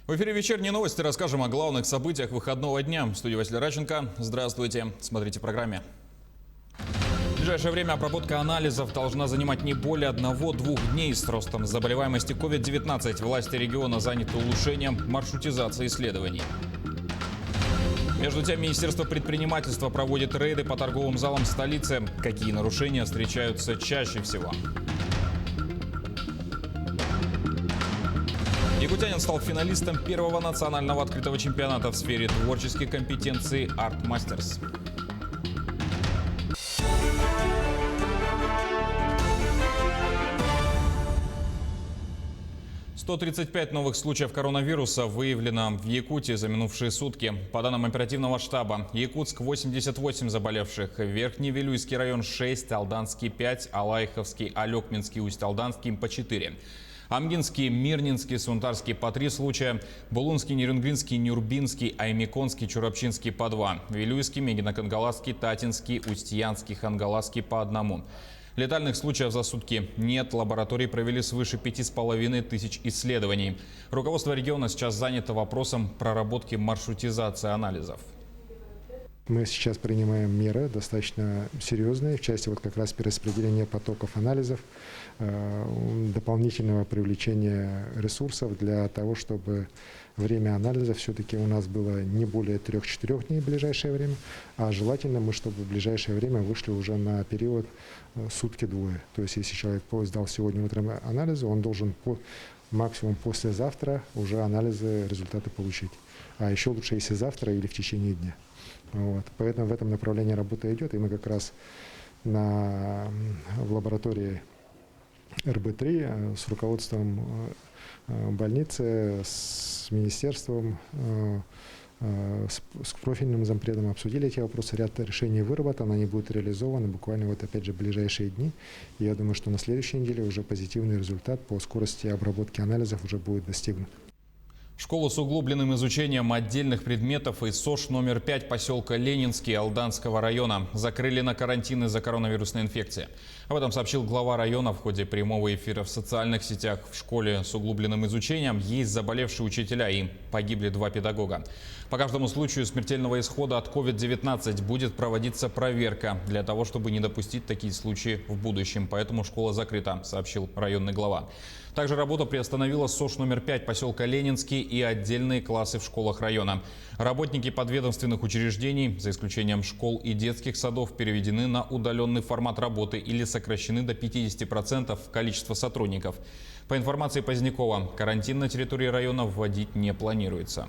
В эфире «Вечерние новости». Расскажем о главных событиях выходного дня. В студии Василий Радченко. Здравствуйте. Смотрите в программе. В ближайшее время обработка анализов должна занимать не более 1-2 дней. С ростом заболеваемости COVID-19 власти региона заняты улучшением маршрутизации исследований. Между тем, Министерство предпринимательства проводит рейды по торговым залам столицы. Какие нарушения встречаются чаще всего? Якутянин стал финалистом первого национального открытого чемпионата в сфере творческих компетенций Art Masters. «135 новых случаев коронавируса выявлено в Якутии за минувшие сутки. По данным оперативного штаба, Якутск 88 заболевших, Верхневилюйский район 6, Алданский 5, Алайховский, Алекминский, Усть-Алданский по 4. Амгинский, Мирнинский, Сунтарский по 3 случая, Булунский, Нерюнгринский, Нюрбинский, Аймиконский, Чурапчинский по 2, Вилюйский, Мегинокангаласский, Татинский, Устьянский, Хангаласский по 1. Летальных случаев за сутки нет. Лаборатории провели свыше 5500 исследований. Руководство региона сейчас занято вопросом проработки маршрутизации анализов. Мы сейчас принимаем меры достаточно серьезные в части как раз перераспределения потоков анализов, дополнительного привлечения ресурсов для того, чтобы время анализа все-таки у нас было не более 3-4 дней в ближайшее время, а желательно чтобы в ближайшее время вышли уже на период сутки-двое. То есть если человек сдал сегодня утром анализы, он должен максимум послезавтра уже анализы, результаты получить. А еще лучше, если завтра или в течение дня. Вот. Поэтому в этом направлении работа идет, и мы как раз в лаборатории РБ-3 с руководством больницы, с министерством, с профильным зампредом обсудили эти вопросы. Ряд решений выработан, они будут реализованы буквально опять же в ближайшие дни. И я думаю, что на следующей неделе уже позитивный результат по скорости обработки анализов уже будет достигнут. Школу с углубленным изучением отдельных предметов и СОЖ номер 5 поселка Ленинский Алданского района закрыли на карантин из-за коронавирусной инфекции. Об этом сообщил глава района в ходе прямого эфира в социальных сетях. В школе с углубленным изучением есть заболевшие учителя и погибли 2 педагога. По каждому случаю смертельного исхода от COVID-19 будет проводиться проверка для того, чтобы не допустить такие случаи в будущем. Поэтому школа закрыта, сообщил районный глава. Также работа приостановила СОЖ номер 5 поселка Ленинский и отдельные классы в школах района. Работники подведомственных учреждений, за исключением школ и детских садов, переведены на удаленный формат работы или сокращены до 50% количества сотрудников. По информации Позднякова, карантин на территории района вводить не планируется.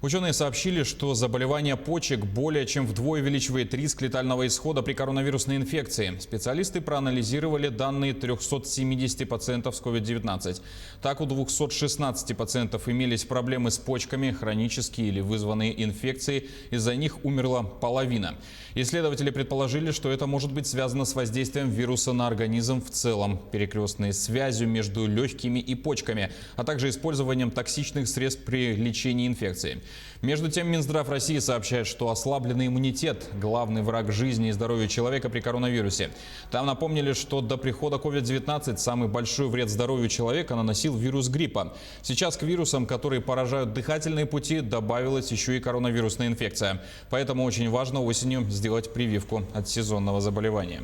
Ученые сообщили, что заболевание почек более чем вдвое увеличивает риск летального исхода при коронавирусной инфекции. Специалисты проанализировали данные 370 пациентов с COVID-19. Так, у 216 пациентов имелись проблемы с почками, хронические или вызванные инфекцией. Из-за них умерла половина. Исследователи предположили, что это может быть связано с воздействием вируса на организм в целом, перекрестной связью между легкими и почками, а также использованием токсичных средств при лечении инфекции. Между тем, Минздрав России сообщает, что ослабленный иммунитет – главный враг жизни и здоровья человека при коронавирусе. Там напомнили, что до прихода COVID-19 самый большой вред здоровью человека наносил вирус гриппа. Сейчас к вирусам, которые поражают дыхательные пути, добавилась еще и коронавирусная инфекция. Поэтому очень важно осенью сделать прививку от сезонного заболевания.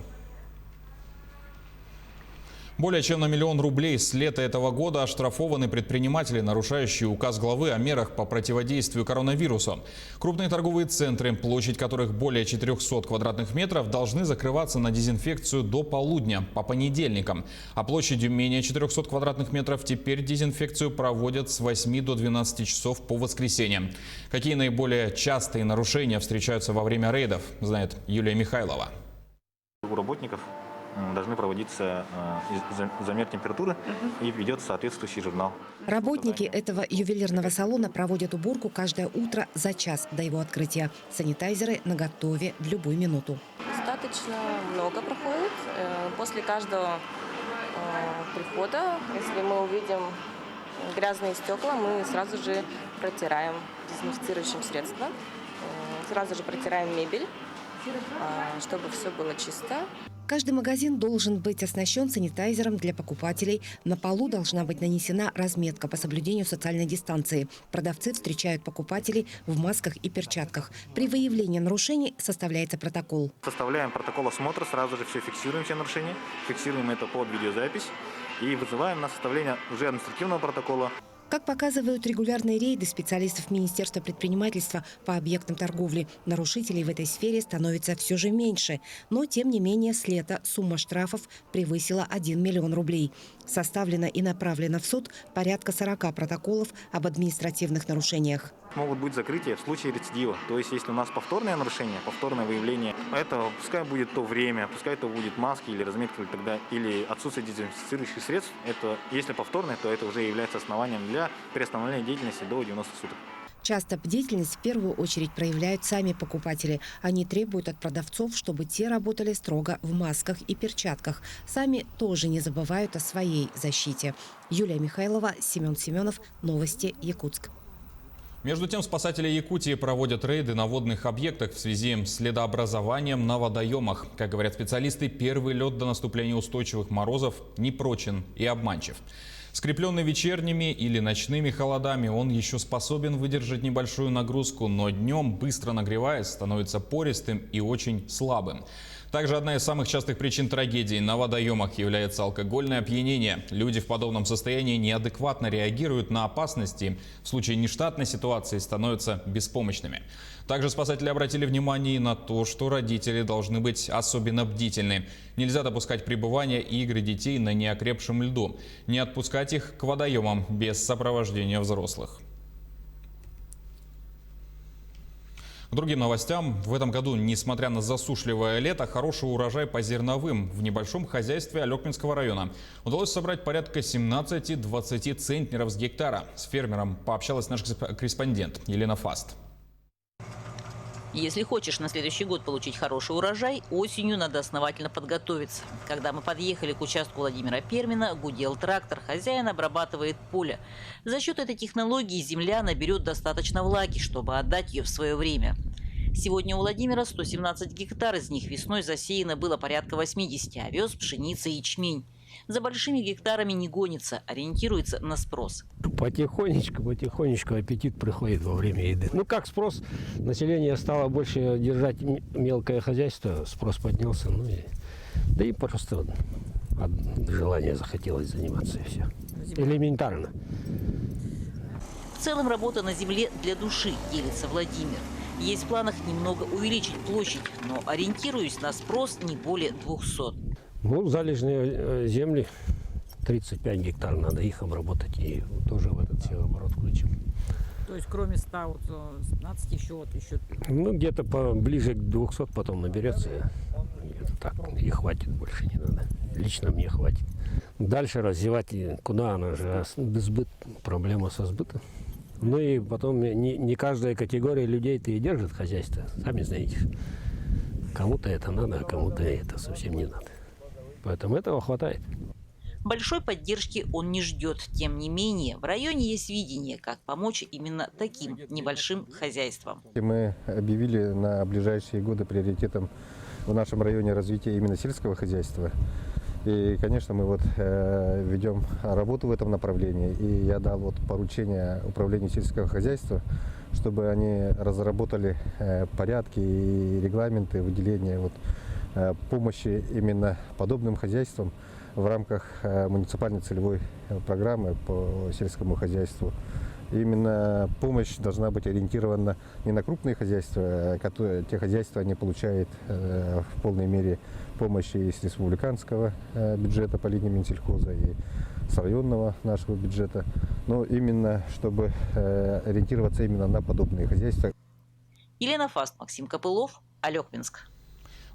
Более чем на 1 000 000 рублей с лета этого года оштрафованы предприниматели, нарушающие указ главы о мерах по противодействию коронавирусу. Крупные торговые центры, площадь которых более 400 квадратных метров, должны закрываться на дезинфекцию до полудня по понедельникам. А площадью менее 400 квадратных метров теперь дезинфекцию проводят с 8 до 12 часов по воскресеньям. Какие наиболее частые нарушения встречаются во время рейдов, знает Юлия Михайлова. У работников должны проводиться замер температуры и ведет соответствующий журнал. Работники этого ювелирного салона проводят уборку каждое утро за час до его открытия. Санитайзеры наготове в любую минуту. Достаточно много проходит. После каждого прихода, если мы увидим грязные стекла, мы сразу же протираем дезинфицирующим средством. Сразу же протираем мебель, чтобы все было чисто. Каждый магазин должен быть оснащен санитайзером для покупателей. На полу должна быть нанесена разметка по соблюдению социальной дистанции. Продавцы встречают покупателей в масках и перчатках. При выявлении нарушений составляется протокол. Составляем протокол осмотра, сразу же все фиксируем, все нарушения. Фиксируем это под видеозапись и вызываем на составление уже административного протокола. Как показывают регулярные рейды специалистов Министерства предпринимательства по объектам торговли, нарушителей в этой сфере становится все же меньше. Но, тем не менее, с лета сумма штрафов превысила 1 миллион рублей. Составлено и направлено в суд порядка 40 протоколов об административных нарушениях. Могут быть закрытия в случае рецидива. То есть, если у нас повторное нарушение, повторное выявление, это пускай будет то время, пускай это будет маски или разметка, или отсутствие дезинфицирующих средств. Это, если повторное, то это уже является основанием для приостановления деятельности до 90 суток. Часто бдительность в первую очередь проявляют сами покупатели. Они требуют от продавцов, чтобы те работали строго в масках и перчатках. Сами тоже не забывают о своей защите. Юлия Михайлова, Семен Семенов. Новости, Якутск. Между тем, спасатели Якутии проводят рейды на водных объектах в связи с ледообразованием на водоемах. Как говорят специалисты, первый лед до наступления устойчивых морозов непрочен и обманчив. Скрепленный вечерними или ночными холодами, он еще способен выдержать небольшую нагрузку, но днем, быстро нагреваясь, становится пористым и очень слабым. Также одна из самых частых причин трагедий на водоемах является алкогольное опьянение. Люди в подобном состоянии неадекватно реагируют на опасности, в случае нештатной ситуации становятся беспомощными. Также спасатели обратили внимание и на то, что родители должны быть особенно бдительны. Нельзя допускать пребывания и игры детей на неокрепшем льду. Не отпускать их к водоемам без сопровождения взрослых. К другим новостям. В этом году, несмотря на засушливое лето, хороший урожай по зерновым в небольшом хозяйстве Алекминского района. Удалось собрать порядка 17-20 центнеров с гектара. С фермером пообщалась наш корреспондент Елена Фаст. Если хочешь на следующий год получить хороший урожай, осенью надо основательно подготовиться. Когда мы подъехали к участку Владимира Пермина, гудел трактор, хозяин обрабатывает поле. За счет этой технологии земля наберет достаточно влаги, чтобы отдать ее в свое время. Сегодня у Владимира 117 гектар, из них весной засеяно было порядка 80, овес, пшеница и ячмень. За большими гектарами не гонится, ориентируется на спрос. Потихонечку аппетит приходит во время еды. Ну как спрос? Население стало больше держать мелкое хозяйство, спрос поднялся. Да и просто от желания захотелось заниматься и все. Элементарно. В целом работа на земле для души, делится Владимир. Есть в планах немного увеличить площадь, но ориентируюсь на спрос не более 200. Залежные земли, 35 гектар, надо их обработать и тоже в этот севооборот включим. То есть кроме 117 еще? Где-то ближе к 200 потом наберется. Где-то так, и хватит, больше не надо. Лично мне хватит. Дальше развивать, куда она же, сбыт, проблема со сбытом. И потом не каждая категория людей-то и держит хозяйство, сами знаете. Кому-то это надо, а кому-то это совсем не надо. Поэтому этого хватает. Большой поддержки он не ждет. Тем не менее, в районе есть видение, как помочь именно таким небольшим хозяйствам. Мы объявили на ближайшие годы приоритетом в нашем районе развития именно сельского хозяйства. И, конечно, мы ведем работу в этом направлении. И я дал поручение управлению сельского хозяйства, чтобы они разработали порядки и регламенты выделения помощи именно подобным хозяйствам в рамках муниципальной целевой программы по сельскому хозяйству. Именно помощь должна быть ориентирована не на крупные хозяйства, те хозяйства не получают в полной мере помощи из республиканского бюджета по линии Минсельхоза и с районного нашего бюджета, но именно чтобы ориентироваться именно на подобные хозяйства. Елена Фаст, Максим Копылов, Алекминск.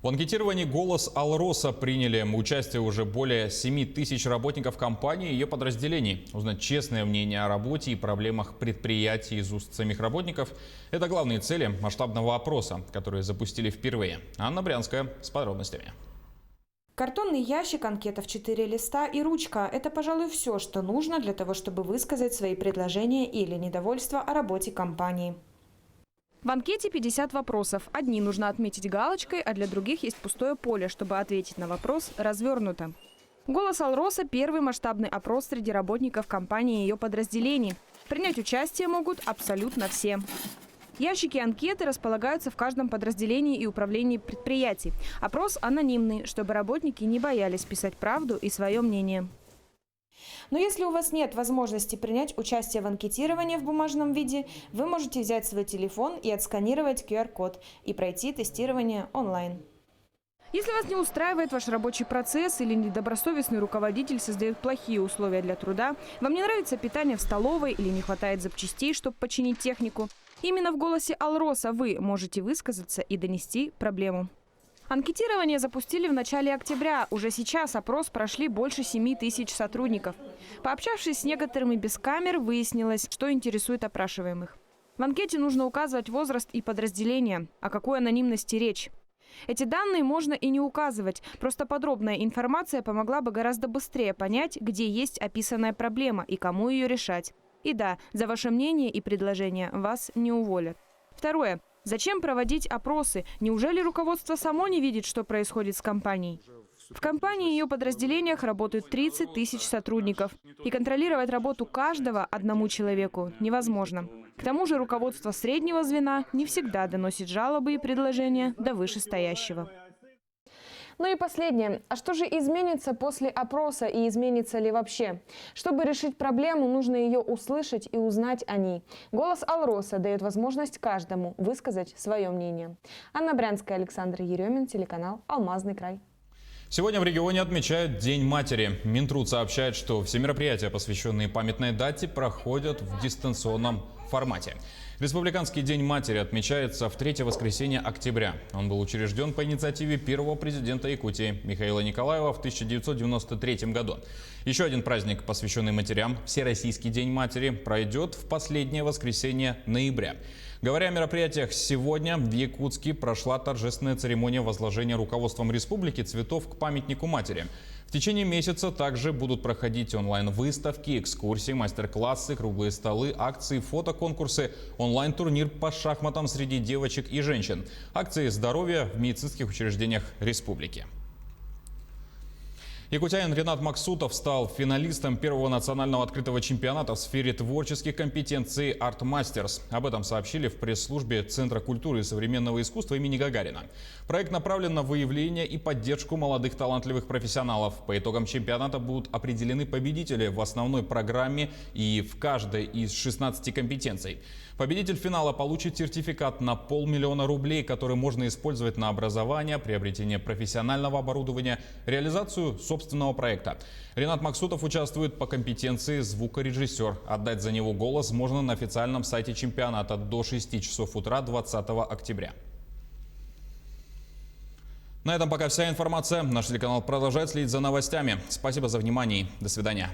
В анкетировании «Голос Алроса» приняли участие уже более 7 тысяч работников компании и ее подразделений. Узнать честное мнение о работе и проблемах предприятий из уст самих работников – это главные цели масштабного опроса, которые запустили впервые. Анна Брянская с подробностями. Картонный ящик, анкета в 4 листа и ручка – это, пожалуй, все, что нужно для того, чтобы высказать свои предложения или недовольство о работе компании. В анкете 50 вопросов. Одни нужно отметить галочкой, а для других есть пустое поле, чтобы ответить на вопрос развернуто. «Голос Алроса» – первый масштабный опрос среди работников компании и ее подразделений. Принять участие могут абсолютно все. Ящики анкеты располагаются в каждом подразделении и управлении предприятий. Опрос анонимный, чтобы работники не боялись писать правду и свое мнение. Но если у вас нет возможности принять участие в анкетировании в бумажном виде, вы можете взять свой телефон и отсканировать QR-код и пройти тестирование онлайн. Если вас не устраивает ваш рабочий процесс или недобросовестный руководитель создает плохие условия для труда, вам не нравится питание в столовой или не хватает запчастей, чтобы починить технику, именно в «Голосе Алроса» вы можете высказаться и донести проблему. Анкетирование запустили в начале октября. Уже сейчас опрос прошли больше 7 тысяч сотрудников. Пообщавшись с некоторыми без камер, выяснилось, что интересует опрашиваемых. В анкете нужно указывать возраст и подразделение. О какой анонимности речь? Эти данные можно и не указывать. Просто подробная информация помогла бы гораздо быстрее понять, где есть описанная проблема и кому ее решать. И да, за ваше мнение и предложение вас не уволят. Второе. Зачем проводить опросы? Неужели руководство само не видит, что происходит с компанией? В компании и ее подразделениях работают 30 тысяч сотрудников. И контролировать работу каждого одному человеку невозможно. К тому же руководство среднего звена не всегда доносит жалобы и предложения до вышестоящего. Ну и последнее. А что же изменится после опроса и изменится ли вообще? Чтобы решить проблему, нужно ее услышать и узнать о ней. «Голос Алроса» дает возможность каждому высказать свое мнение. Анна Брянская, Александр Еремин, телеканал «Алмазный край». Сегодня в регионе отмечают День матери. Минтруд сообщает, что все мероприятия, посвященные памятной дате, проходят в дистанционном формате. Республиканский День матери отмечается в третье воскресенье октября. Он был учрежден по инициативе первого президента Якутии Михаила Николаева в 1993 году. Еще один праздник, посвященный матерям, Всероссийский День матери, пройдет в последнее воскресенье ноября. Говоря о мероприятиях, сегодня в Якутске прошла торжественная церемония возложения руководством республики цветов к памятнику матери. В течение месяца также будут проходить онлайн-выставки, экскурсии, мастер-классы, круглые столы, акции, фотоконкурсы, онлайн-турнир по шахматам среди девочек и женщин, акции здоровья в медицинских учреждениях республики. Якутянин Ренат Максутов стал финалистом первого национального открытого чемпионата в сфере творческих компетенций «Арт Мастерс». Об этом сообщили в пресс-службе Центра культуры и современного искусства имени Гагарина. Проект направлен на выявление и поддержку молодых талантливых профессионалов. По итогам чемпионата будут определены победители в основной программе и в каждой из 16 компетенций. Победитель финала получит сертификат на 500 000 рублей, который можно использовать на образование, приобретение профессионального оборудования, реализацию собственного проекта. Ренат Максутов участвует по компетенции звукорежиссер. Отдать за него голос можно на официальном сайте чемпионата до 6 часов утра 20 октября. На этом пока вся информация. Наш телеканал продолжает следить за новостями. Спасибо за внимание. До свидания.